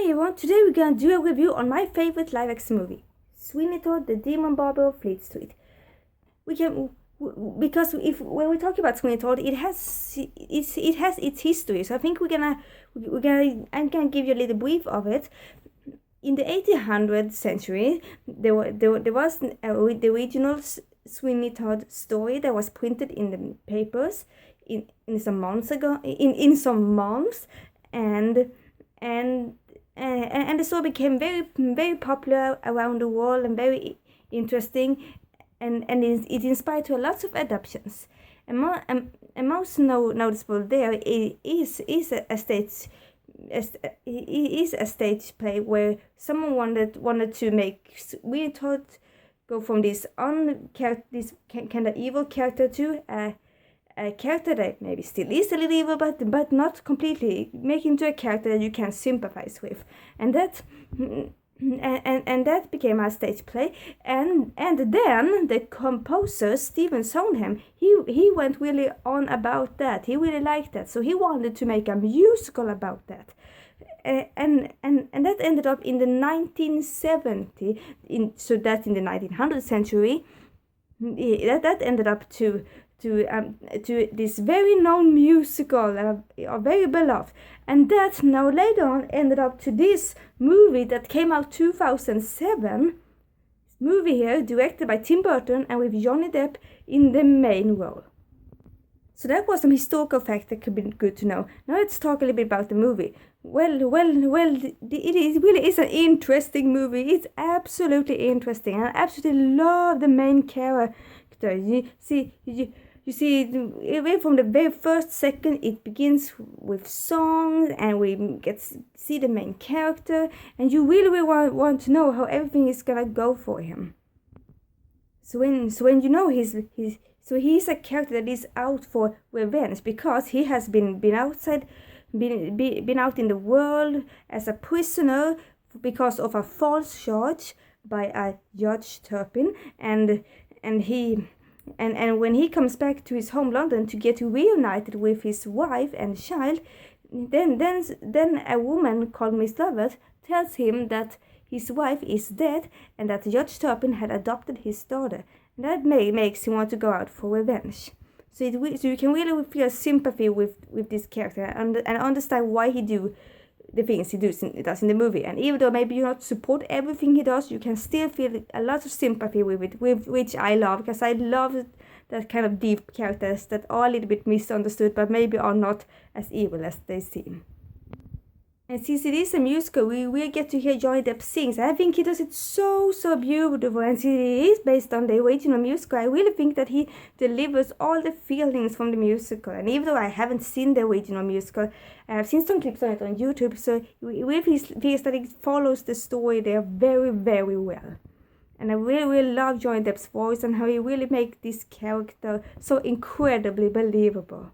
Hey everyone, today we're gonna do a review on my favorite live-action movie, Sweeney Todd, the Demon Barber of Fleet Street. Because when we talk about Sweeney Todd, it has its history. So I think I'm gonna give you a little brief of it. In the 1800th century, there was the original Sweeney Todd story that was printed in the papers in some months ago, in some months, and the story became very popular around the world and very interesting, and it inspired to lots of adaptations. And most noticeable there is a stage play where someone wanted to make Sweeney Todd go from this kind of evil character to a character that maybe still is a little evil, but not completely, make him to a character that you can sympathize with, and that became a stage play. And then the composer Stephen Sondheim, he went really on about that. He really liked that, so he wanted to make a musical about that. And that ended up in the 1970s. So that in the 1900th century, that ended up to this very known musical, very beloved, and that now later on ended up to this movie that came out 2007. Movie here directed by Tim Burton and with Johnny Depp in the main role. So that was some historical fact that could be good to know. Now let's talk a little bit about the movie. Well, it really is an interesting movie. It's absolutely interesting, and I absolutely love the main character. You see, even from the very first second, it begins with songs, and we get to see the main character, and you really want to know how everything is gonna go for him. So when you know he's a character that is out for revenge because he has been out in the world as a prisoner because of a false charge by a Judge Turpin, and when he comes back to his home London to get reunited with his wife and child, then a woman called Miss Lovett tells him that his wife is dead and that Judge Turpin had adopted his daughter. And that makes him want to go out for revenge. So you can really feel sympathy with this character and understand why he do the things he does in the movie. And even though maybe you not support everything he does, you can still feel a lot of sympathy with it, which I love, because I love that kind of deep characters that are a little bit misunderstood, but maybe are not as evil as they seem. And since it is a musical, we will get to hear Johnny Depp sing. I think he does it so beautiful, and since it is based on the original musical, I really think that he delivers all the feelings from the musical. And even though I haven't seen the original musical, I have seen some clips on it on YouTube, so it really feels that it follows the story there very well. And I really love Johnny Depp's voice and how he really makes this character so incredibly believable.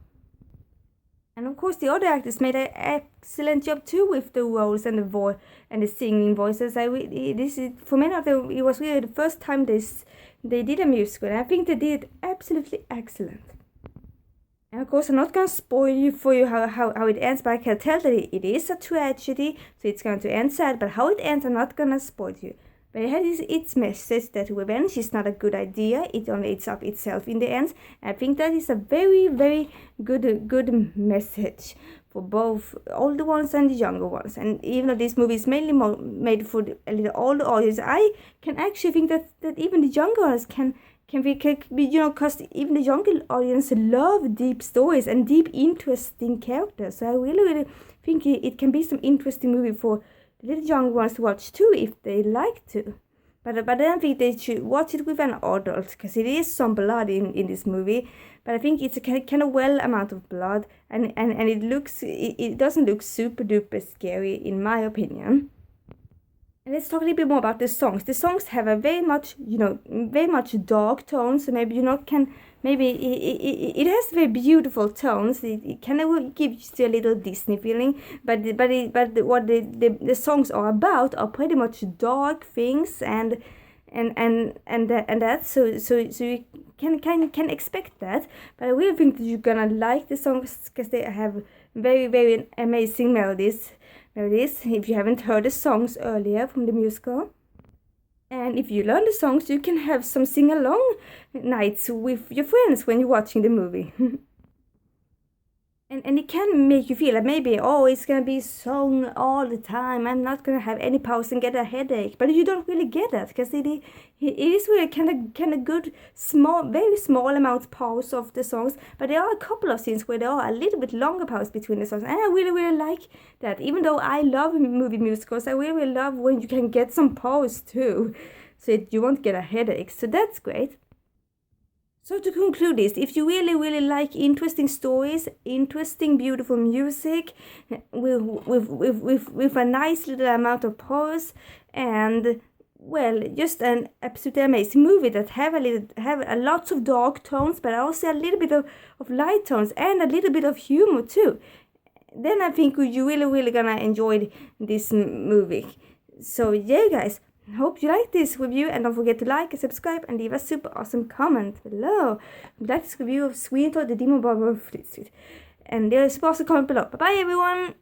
And of course, the other actors made an excellent job too with the roles and the singing voices. For many of them, it was really the first time they did a musical, and I think they did absolutely excellent. And of course, I'm not gonna spoil for you how it ends, but I can tell that it is a tragedy, so it's going to end sad. But how it ends, I'm not gonna spoil you. But it has its message that revenge is not a good idea. It only eats up itself in the end. And I think that is a very good message for both older ones and the younger ones. And even though this movie is mainly made for a little older audience, I can actually think that even the younger ones can be, because even the younger audience love deep stories and deep, interesting characters. So I really think it can be some interesting movie for little young ones to watch too if they like to, but I don't think they should watch it with an adult, because it is some blood in this movie, but I think it's a kind of well amount of blood, and it doesn't look super duper scary in my opinion. And let's talk a little bit more about the songs. The songs have a very much dark tones, so maybe it has very beautiful tones. It kind of gives you a little Disney feeling, but what the songs are about are pretty much dark things, and that so you can expect that. But I really think that you're gonna like the songs because they have very amazing melodies. There it is, if you haven't heard the songs earlier from the musical. And if you learn the songs, you can have some sing-along nights with your friends when you're watching the movie. And it can make you feel like maybe, oh, it's gonna be sung all the time. I'm not gonna have any pause and get a headache. But you don't really get that, because it is really kind of good, small, very small amount pause of the songs. But there are a couple of scenes where there are a little bit longer pause between the songs, and I really, really like that. Even though I love movie musicals, I really, really love when you can get some pause too, so you won't get a headache. So that's great. So to conclude this, if you really, really like interesting stories, interesting, beautiful music, with a nice little amount of pause, and well, just an absolutely amazing movie that have a lots of dark tones, but also a little bit of light tones and a little bit of humor too, then I think you really, really gonna enjoy this movie. So yeah, guys. Hope you like this review, and don't forget to like and subscribe and leave a super awesome comment below. Like this review of Sweeney Todd, the Demon Barber of Fleet Street. And there's a super awesome comment below. Bye bye everyone!